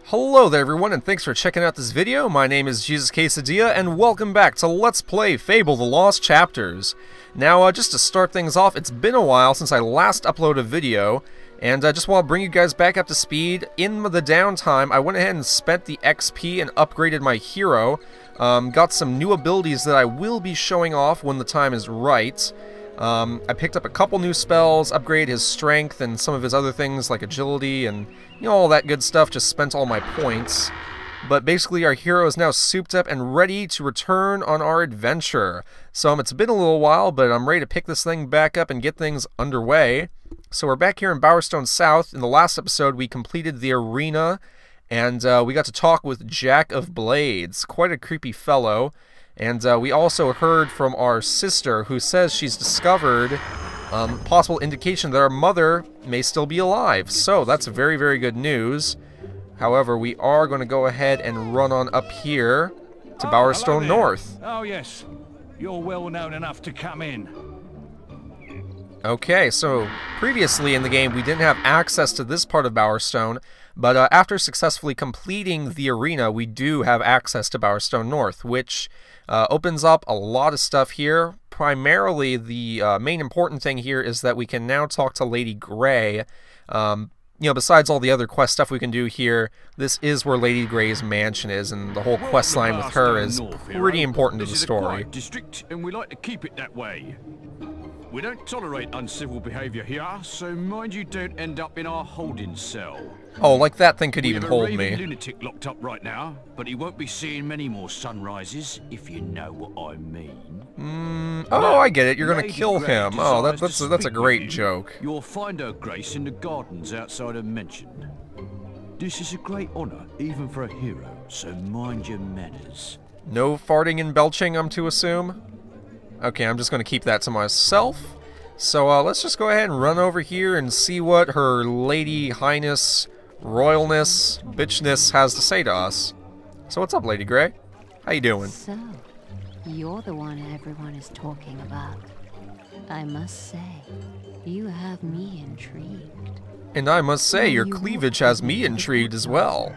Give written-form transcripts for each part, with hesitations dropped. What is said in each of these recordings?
Hello there everyone, and thanks for checking out this video. My name is Jesus Quesadilla, and welcome back to Let's Play Fable: The Lost Chapters. Now, just to start things off, it's been a while since I last uploaded a video, and I just want to bring you guys back up to speed. In the downtime, I went ahead and spent the XP and upgraded my hero. Got some new abilities that I will be showing off when the time is right. I picked up a couple new spells, upgraded his strength and some of his other things like agility and, you know, all that good stuff, just spent all my points. But basically our hero is now souped up and ready to return on our adventure. So it's been a little while, but I'm ready to pick this thing back up and get things underway. So we're back here in Bowerstone South. In the last episode we completed the arena, and we got to talk with Jack of Blades, quite a creepy fellow. And we also heard from our sister, who says she's discovered possible indication that our mother may still be alive. So that's very, very good news. However, we are going to go ahead and run on up here to Bowerstone North. Oh yes, you're well known enough to come in. Okay, so previously in the game we didn't have access to this part of Bowerstone, but after successfully completing the arena, we do have access to Bowerstone North, which opens up a lot of stuff here. Primarily, the main important thing here is that we can now talk to Lady Grey. You know, besides all the other quest stuff we can do here, this is where Lady Grey's mansion is, and the whole quest line with her is pretty important to the story. This is a quiet district, and we like to keep it that way. We don't tolerate uncivil behaviour here, so mind you don't end up in our holding cell. Oh, like that thing could even hold me. We have a lunatic locked up right now, but he won't be seeing many more sunrises, if you know what I mean. Oh, I get it. You're gonna kill him. Oh, that's a great joke. You'll find her grace in the gardens outside of Mansion. This is a great honour, even for a hero, so mind your manners. No farting and belching, I'm to assume? Okay, I'm just going to keep that to myself. So let's just go ahead and run over here and see what her Lady Highness, Royalness, Bitchness has to say to us. So what's up, Lady Grey? How you doing? So, you're the one everyone is talking about. I must say, you have me intrigued. And I must say, your cleavage has me intrigued as well.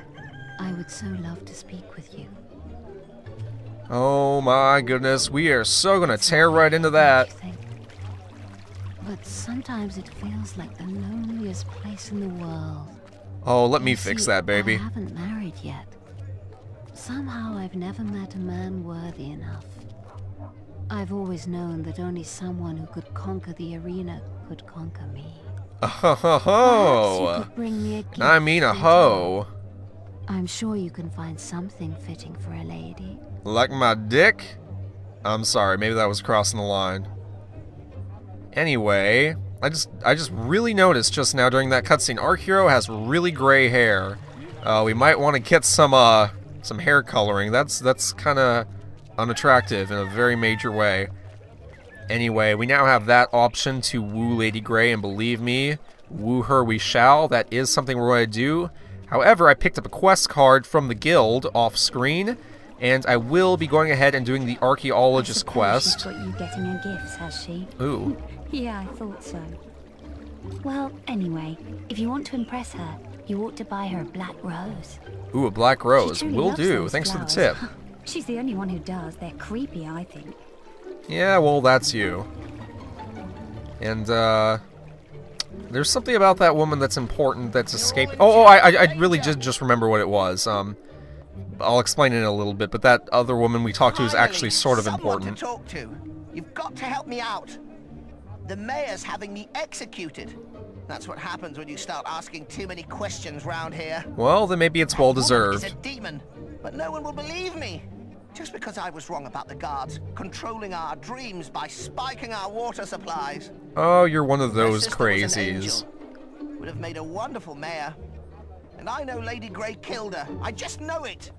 I would so love to speak with you. Oh my goodness, we are so gonna tear right into that. But sometimes it feels like the loneliest place in the world. Oh, let me fix that, baby. I haven't married yet. Somehow I've never met a man worthy enough. I've always known that only someone who could conquer the arena could conquer me. Oh ho ho ho! Bring me a gift. I mean a hoe. I'm sure you can find something fitting for a lady. Like my dick? I'm sorry, maybe that was crossing the line. Anyway, I just really noticed just now during that cutscene, our hero has really gray hair. We might want to get some hair coloring. That's kind of unattractive in a very major way. Anyway, we now have that option to woo Lady Grey, and believe me, woo her we shall. That is something we're going to do. However, I picked up a quest card from the guild off screen, and I will be going ahead and doing the archaeologist quest. She's got you getting her gifts, has she? Ooh. Yeah, I thought so. Well, anyway, if you want to impress her, you ought to buy her a black rose. Ooh, a black rose. Will do. Thanks for the tip. She's the only one who does. They're creepy, I think. Yeah, well, that's you. And, there's something about that woman that's important that's escaping. Oh, I really did just remember what it was. I'll explain it in a little bit, but that other woman we talked to is actually sort of important. To talk to. You've got to help me out. The mayor's having me executed. That's what happens when you start asking too many questions round here. Well, then maybe it's well deserved. He's a demon, but no one will believe me. Just because I was wrong about the guards controlling our dreams by spiking our water supplies. Oh, you're one of those crazies. Would have made a wonderful mayor. And I know Lady Grey killed her. I just know it.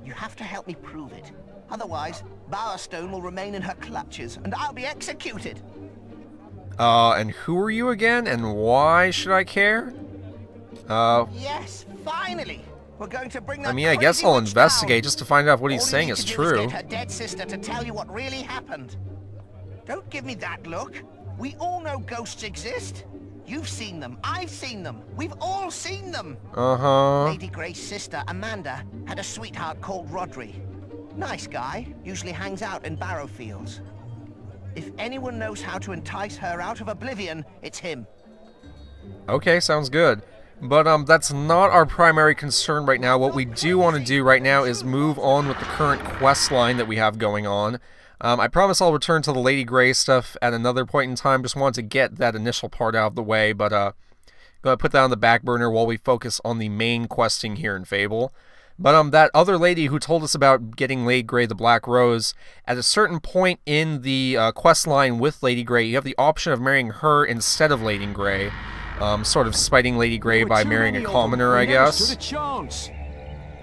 You have to help me prove it. Otherwise, Bowerstone will remain in her clutches, and I'll be executed. And who are you again, and why should I care? Yes, finally. We're going to bring that I mean, I guess I'll investigate just to find out if what he's saying is true. Get her dead sister to tell you what really happened. Don't give me that look. We all know ghosts exist. You've seen them. I've seen them. We've all seen them. Uh-huh. Lady Grey's sister, Amanda, had a sweetheart called Rodri. Nice guy. Usually hangs out in Barrowfields. If anyone knows how to entice her out of oblivion, it's him. Okay, sounds good. But that's not our primary concern right now. What we do want to do right now is move on with the current quest line that we have going on. I promise I'll return to the Lady Grey stuff at another point in time. Just wanted to get that initial part out of the way, but gonna put that on the back burner while we focus on the main questing here in Fable. But that other lady who told us about getting Lady Grey the Black Rose, at a certain point in the quest line with Lady Grey, you have the option of marrying her instead of Lady Grey. Sort of spiting Lady Grey by marrying a commoner, I guess.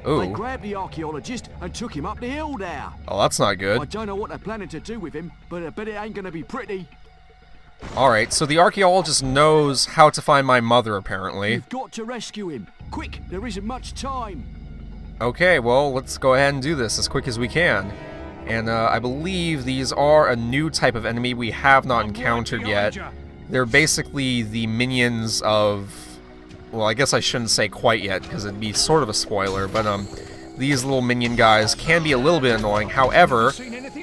Ooh. They grabbed the archaeologist and took him up the hill there. Oh, that's not good. I don't know what they're planning to do with him, but I bet it ain't gonna be pretty. Alright, so the archaeologist knows how to find my mother, apparently. You've got to rescue him. Quick, there isn't much time. Okay, well, let's go ahead and do this as quick as we can. And I believe these are a new type of enemy we have not encountered yet. They're basically the minions of... Well, I guess I shouldn't say quite yet, because it'd be sort of a spoiler, but these little minion guys can be a little bit annoying. However,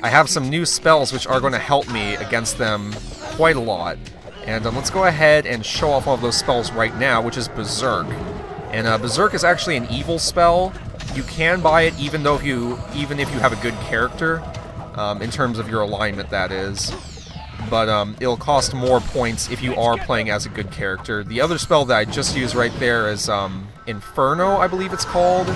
I have some new spells which are going to help me against them quite a lot. And let's go ahead and show off one of those spells right now, which is Berserk. And Berserk is actually an evil spell. You can buy it even if you have a good character, in terms of your alignment, that is. But it'll cost more points if you are playing as a good character. The other spell that I just used right there is Inferno, I believe it's called.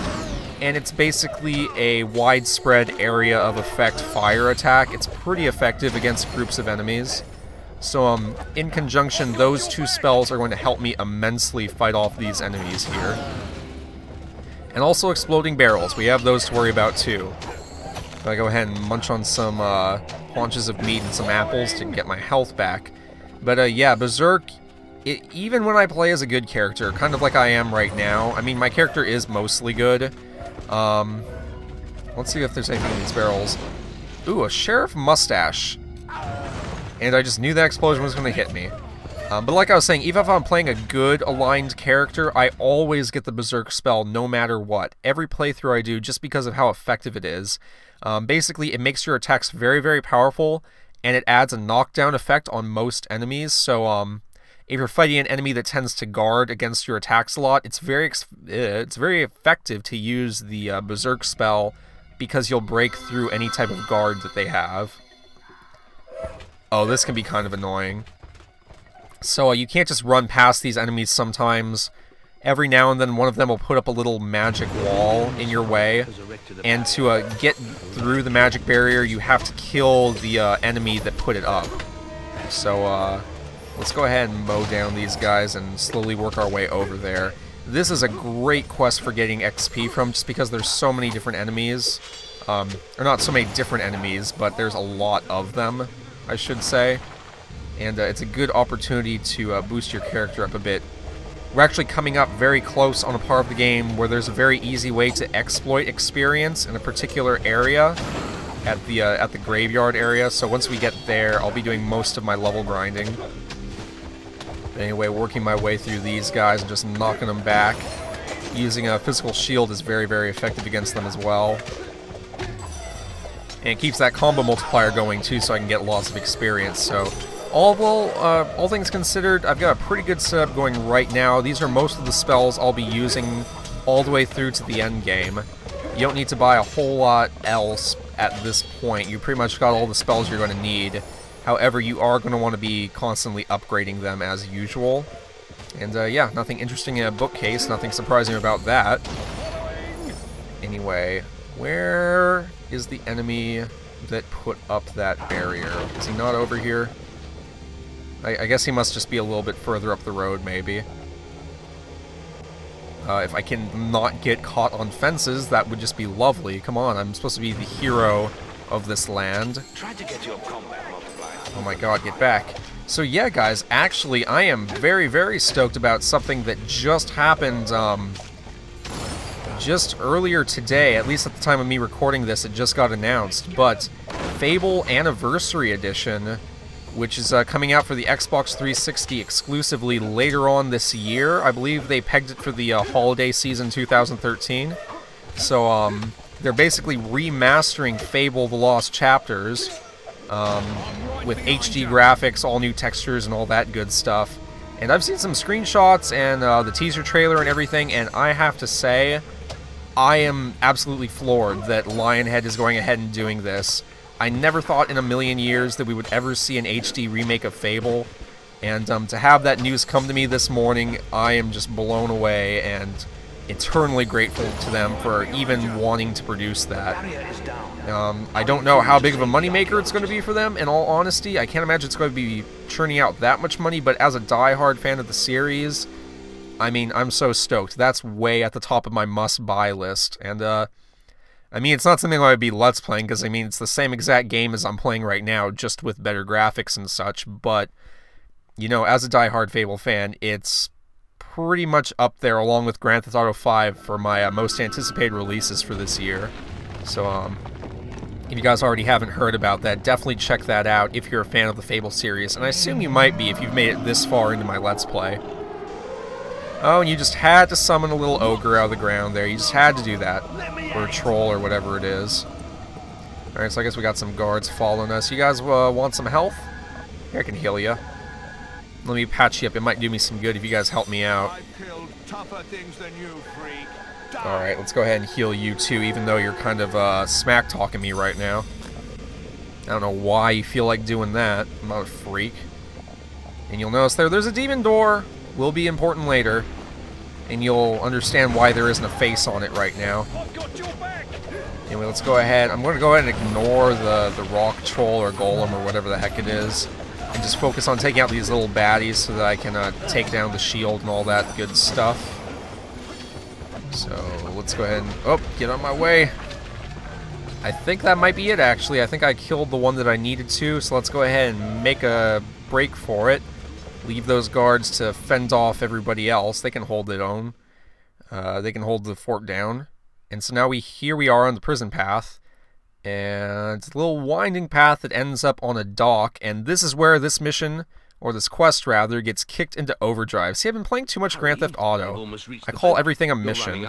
And it's basically a widespread area of effect fire attack. It's pretty effective against groups of enemies. So in conjunction, those two spells are going to help me immensely fight off these enemies here. And also exploding barrels. We have those to worry about too. Gotta go ahead and munch on some haunches of meat and some apples to get my health back. But yeah, Berserk, even when I play as a good character, kind of like I am right now, I mean, my character is mostly good. Let's see if there's anything in these barrels. Ooh, a sheriff mustache. And I just knew that explosion was going to hit me. But like I was saying, even if I'm playing a good aligned character, I always get the Berserk spell no matter what. Every playthrough I do, just because of how effective it is. Basically, it makes your attacks very, very powerful, and it adds a knockdown effect on most enemies. So, if you're fighting an enemy that tends to guard against your attacks a lot, it's very effective to use the Berserk spell, because you'll break through any type of guard that they have. Oh, this can be kind of annoying. So you can't just run past these enemies sometimes. Every now and then one of them will put up a little magic wall in your way, and to get through the magic barrier you have to kill the enemy that put it up. So let's go ahead and mow down these guys and slowly work our way over there. This is a great quest for getting XP from, just because there's so many different enemies. Or not so many different enemies, but there's a lot of them, I should say. And it's a good opportunity to boost your character up a bit. We're actually coming up very close on a part of the game where there's a very easy way to exploit experience in a particular area at the graveyard area. So once we get there, I'll be doing most of my level grinding. But anyway, working my way through these guys and just knocking them back. Using a physical shield is very, very effective against them as well. And it keeps that combo multiplier going too, so I can get lots of experience. So all things considered, I've got a pretty good setup going right now. These are most of the spells I'll be using all the way through to the end game. You don't need to buy a whole lot else at this point. You pretty much got all the spells you're going to need. However, you are going to want to be constantly upgrading them as usual. And yeah, nothing interesting in a bookcase, nothing surprising about that. Anyway, where is the enemy that put up that barrier? Is he not over here? I guess he must just be a little bit further up the road, maybe. If I can not get caught on fences, that would just be lovely. Come on, I'm supposed to be the hero of this land. Try to get your combat multiplier. Oh my god, get back. So yeah, guys, actually, I am very, very stoked about something that just happened, just earlier today. At least at the time of me recording this, it just got announced. But Fable Anniversary Edition which is coming out for the Xbox 360 exclusively later on this year. I believe they pegged it for the holiday season 2013. So they're basically remastering Fable: The Lost Chapters with HD graphics, all new textures, and all that good stuff. And I've seen some screenshots and the teaser trailer and everything, and I have to say, I am absolutely floored that Lionhead is going ahead and doing this. I never thought in a million years that we would ever see an HD remake of Fable, and to have that news come to me this morning, I am just blown away and eternally grateful to them for even wanting to produce that. I don't know how big of a moneymaker it's going to be for them, in all honesty. I can't imagine it's going to be churning out that much money, but as a die-hard fan of the series, I mean, I'm so stoked. That's way at the top of my must-buy list, and I mean, it's not something I would be Let's Playing, because, I mean, it's the same exact game as I'm playing right now, just with better graphics and such, but, you know, as a die-hard Fable fan, it's pretty much up there, along with Grand Theft Auto 5, for my most anticipated releases for this year. So, if you guys already haven't heard about that, definitely check that out if you're a fan of the Fable series, and I assume you might be if you've made it this far into my Let's Play. Oh, and you just had to summon a little ogre out of the ground there. You just had to do that. Or a troll or whatever it is. Alright, so I guess we got some guards following us. You guys want some health? Here, I can heal you. Let me patch you up. It might do me some good if you guys help me out. Alright, let's go ahead and heal you too, even though you're kind of smack-talking me right now. I don't know why you feel like doing that. I'm not a freak. And you'll notice there's a demon door. Will be important later, and you'll understand why there isn't a face on it right now. Anyway, let's go ahead. I'm going to go ahead and ignore the rock troll or golem or whatever the heck it is, and just focus on taking out these little baddies so that I can take down the shield and all that good stuff. So let's go ahead and... oh, get on my way. I think that might be it, actually. I think I killed the one that I needed to, so let's go ahead and make a break for it. Leave those guards to fend off everybody else. They can hold it on. They can hold the fort down. And so now here we are on the prison path. And it's a little winding path that ends up on a dock. And this is where this mission, or this quest rather, gets kicked into overdrive. See, I've been playing too much Grand Theft Auto. I call everything a mission.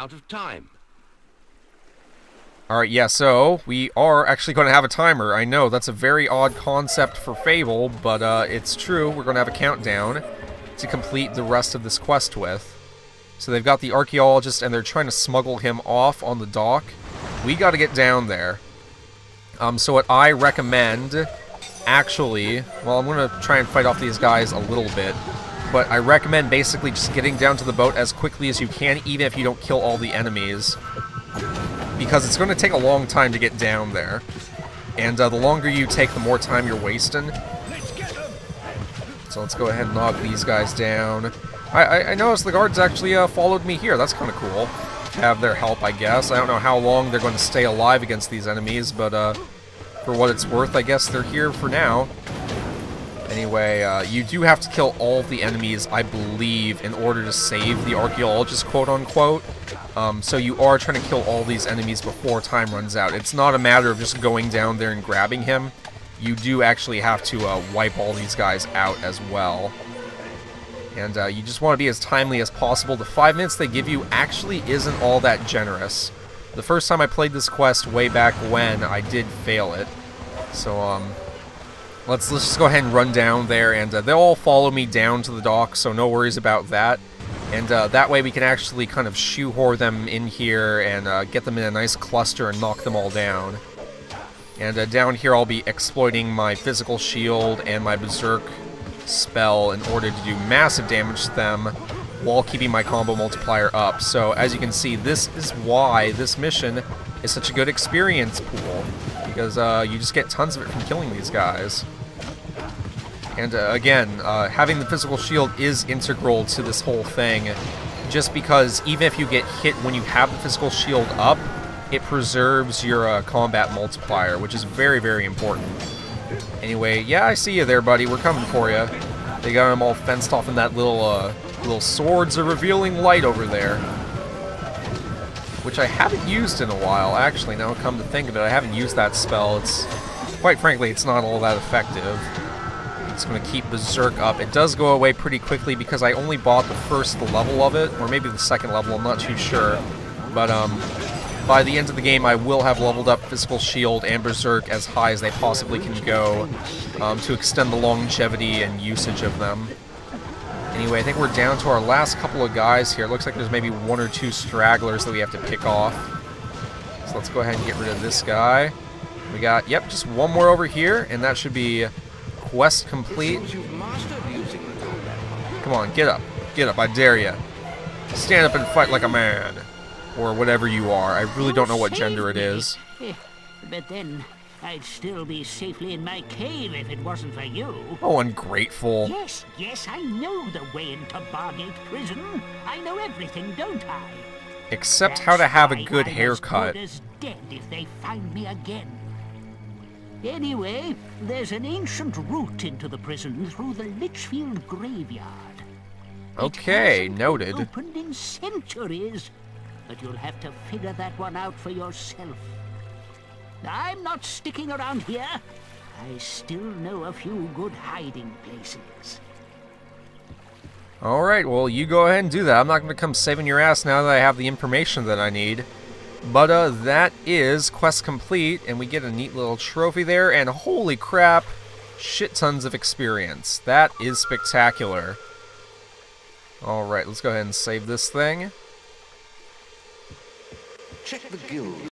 Alright, yeah, so we are actually going to have a timer. I know, that's a very odd concept for Fable, but it's true. We're going to have a countdown to complete the rest of this quest with. So they've got the archaeologist, and they're trying to smuggle him off on the dock. We got to get down there. So what I recommend, actually... well, I'm going to try and fight off these guys a little bit. But I recommend basically just getting down to the boat as quickly as you can, even if you don't kill all the enemies. Because it's going to take a long time to get down there. And the longer you take, the more time you're wasting. So let's go ahead and knock these guys down. I noticed the guards actually followed me here. That's kind of cool. Have their help, I guess. I don't know how long they're going to stay alive against these enemies, but for what it's worth, I guess they're here for now. Anyway, you do have to kill all the enemies, I believe, in order to save the archaeologist, quote-unquote. So you are trying to kill all these enemies before time runs out. It's not a matter of just going down there and grabbing him. You do actually have to wipe all these guys out as well. And you just want to be as timely as possible. The 5 minutes they give you actually isn't all that generous. The first time I played this quest way back when, I did fail it. So, let's just go ahead and run down there, and they'll all follow me down to the dock, so no worries about that. And that way we can actually kind of shoehorn them in here and get them in a nice cluster and knock them all down. And down here I'll be exploiting my physical shield and my Berserk spell in order to do massive damage to them while keeping my combo multiplier up. So as you can see, this is why this mission is such a good experience pool, because you just get tons of it from killing these guys. And again, having the physical shield is integral to this whole thing, just because even if you get hit when you have the physical shield up, it preserves your combat multiplier, which is very, very important. Anyway, yeah, I see you there, buddy. We're coming for you. They got them all fenced off in that little swords of revealing light over there, which I haven't used in a while, actually. Now come to think of it, I haven't used that spell. It's, quite frankly, it's not all that effective. It's going to keep Berserk up. It does go away pretty quickly because I only bought the first level of it, or maybe the second level, I'm not too sure. But by the end of the game, I will have leveled up Physical Shield and Berserk as high as they possibly can go to extend the longevity and usage of them. Anyway, I think we're down to our last couple of guys here. It looks like there's maybe 1 or 2 stragglers that we have to pick off. So let's go ahead and get rid of this guy. We got, yep, just one more over here, and that should be quest complete. Come on, get up. Get up, I dare ya. Stand up and fight like a man. Or whatever you are. I really don't know what gender it is. But then, I'd still be safely in my cave if it wasn't for you. Oh, ungrateful. Yes, yes, I know the way into Bargate Prison. I know everything, don't I? Except how to have a good haircut. I'm as good as dead if they find me again. Anyway, there's an ancient route into the prison through the Litchfield graveyard. Okay, It hasn't noted. been opened in centuries, but you'll have to figure that one out for yourself. I'm not sticking around here. I still know a few good hiding places. Alright, well, you go ahead and do that. I'm not going to come saving your ass now that I have the information that I need. But that is quest complete, and we get a neat little trophy there, and holy crap, shit tons of experience. That is spectacular. Alright, let's go ahead and save this thing. Check the guild.